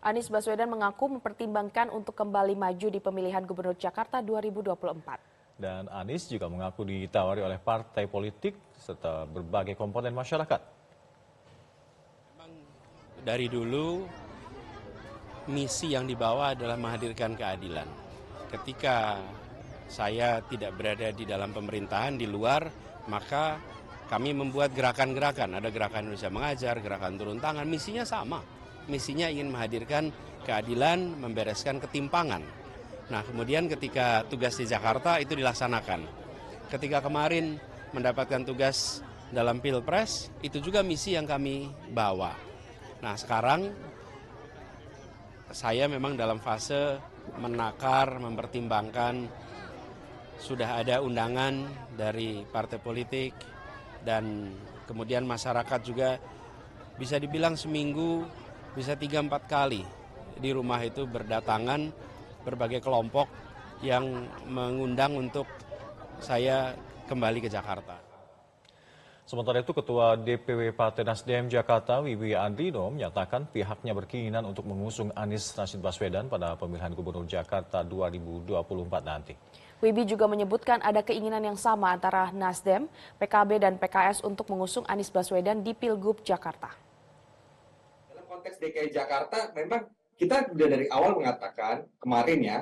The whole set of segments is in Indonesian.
Anies Baswedan mengaku mempertimbangkan untuk kembali maju di pemilihan Gubernur Jakarta 2024. Dan Anies juga mengaku ditawari oleh partai politik serta berbagai komponen masyarakat. Dari dulu, misi yang dibawa adalah menghadirkan keadilan. Ketika saya tidak berada di dalam pemerintahan, di luar, maka kami membuat gerakan-gerakan. Ada gerakan Indonesia Mengajar, gerakan turun tangan, misinya sama. Misinya ingin menghadirkan keadilan, membereskan ketimpangan. Nah, kemudian ketika tugas di Jakarta itu dilaksanakan. Ketika kemarin mendapatkan tugas dalam Pilpres, itu juga misi yang kami bawa. Nah, sekarang saya memang dalam fase menakar, mempertimbangkan, sudah ada undangan dari partai politik dan kemudian masyarakat juga bisa dibilang seminggu bisa 3-4 kali di rumah itu berdatangan berbagai kelompok yang mengundang untuk saya kembali ke Jakarta. Sementara itu, Ketua DPW Partai Nasdem Jakarta, Wiwi Andrino, menyatakan pihaknya berkeinginan untuk mengusung Anies Rashid Baswedan pada pemilihan Gubernur Jakarta 2024 nanti. Wibi juga menyebutkan ada keinginan yang sama antara Nasdem, PKB, dan PKS untuk mengusung Anies Baswedan di Pilgub Jakarta. Dalam konteks DKI Jakarta, memang kita sudah dari awal mengatakan, kemarin ya,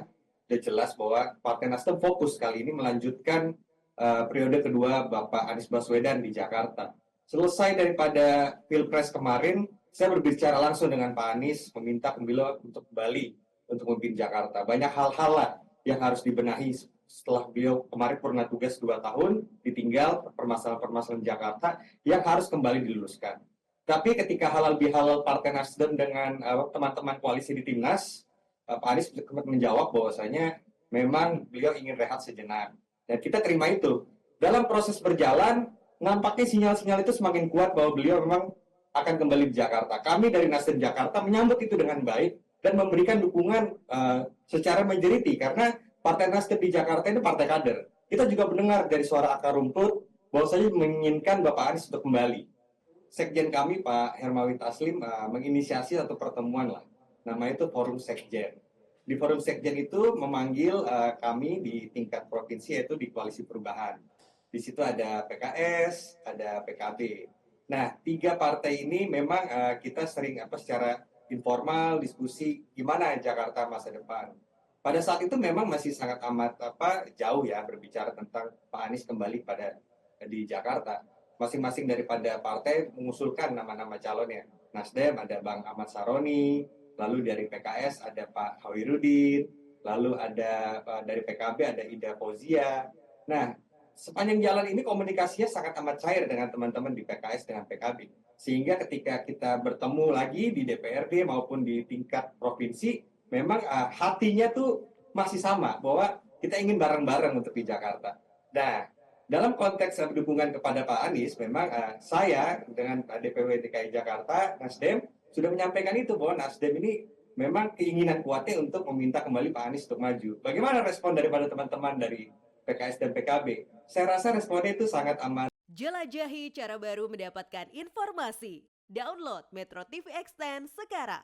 sudah jelas bahwa Partai Nasdem fokus kali ini melanjutkan periode kedua Bapak Anies Baswedan di Jakarta. Selesai daripada Pilpres kemarin, saya berbicara langsung dengan Pak Anies, meminta beliau untuk kembali untuk memimpin Jakarta. Banyak hal-hal lah yang harus dibenahi setelah beliau kemarin pernah tugas 2 tahun, ditinggal permasalahan-permasalahan Jakarta yang harus kembali diluruskan. Tapi ketika halal bihalal Partai Nasdem dengan teman-teman koalisi di Timnas, Pak Anies menjawab bahwasanya memang beliau ingin rehat sejenak. Dan kita terima itu. Dalam proses berjalan, nampaknya sinyal-sinyal itu semakin kuat bahwa beliau memang akan kembali di Jakarta. Kami dari Nasdem Jakarta menyambut itu dengan baik dan memberikan dukungan secara majority karena Partai Nasdem di Jakarta itu partai kader. Kita juga mendengar dari suara akar rumput bahwasanya menginginkan Bapak Anies untuk kembali. Sekjen kami Pak Hermawi Taslim menginisiasi satu pertemuan lah. Nama itu Forum Sekjen. Di Forum Sekjen itu memanggil kami di tingkat provinsi, yaitu di Koalisi Perubahan. Di situ ada PKS, ada PKB. Nah, 3 partai ini memang kita sering secara informal diskusi gimana Jakarta masa depan. Pada saat itu memang masih sangat amat jauh ya berbicara tentang Pak Anies kembali di Jakarta. Masing-masing daripada partai mengusulkan nama-nama calonnya. Nasdem ada Bang Ahmad Saroni, lalu dari PKS ada Pak Hawirudin, lalu ada dari PKB ada Ida Fauzia. Nah, sepanjang jalan ini komunikasinya sangat amat cair dengan teman-teman di PKS dengan PKB. Sehingga ketika kita bertemu lagi di DPRD maupun di tingkat provinsi, memang hatinya tuh masih sama bahwa kita ingin bareng-bareng untuk di Jakarta. Nah, dalam konteks dukungan kepada Pak Anies, memang saya dengan DPW DKI Jakarta, Nasdem, sudah menyampaikan itu bahwa Nasdem ini memang keinginan kuatnya untuk meminta kembali Pak Anies untuk maju. Bagaimana respon daripada teman-teman dari PKS dan PKB? Saya rasa responnya itu sangat aman. Jelajahi cara baru mendapatkan informasi. Download Metro TV Extend sekarang.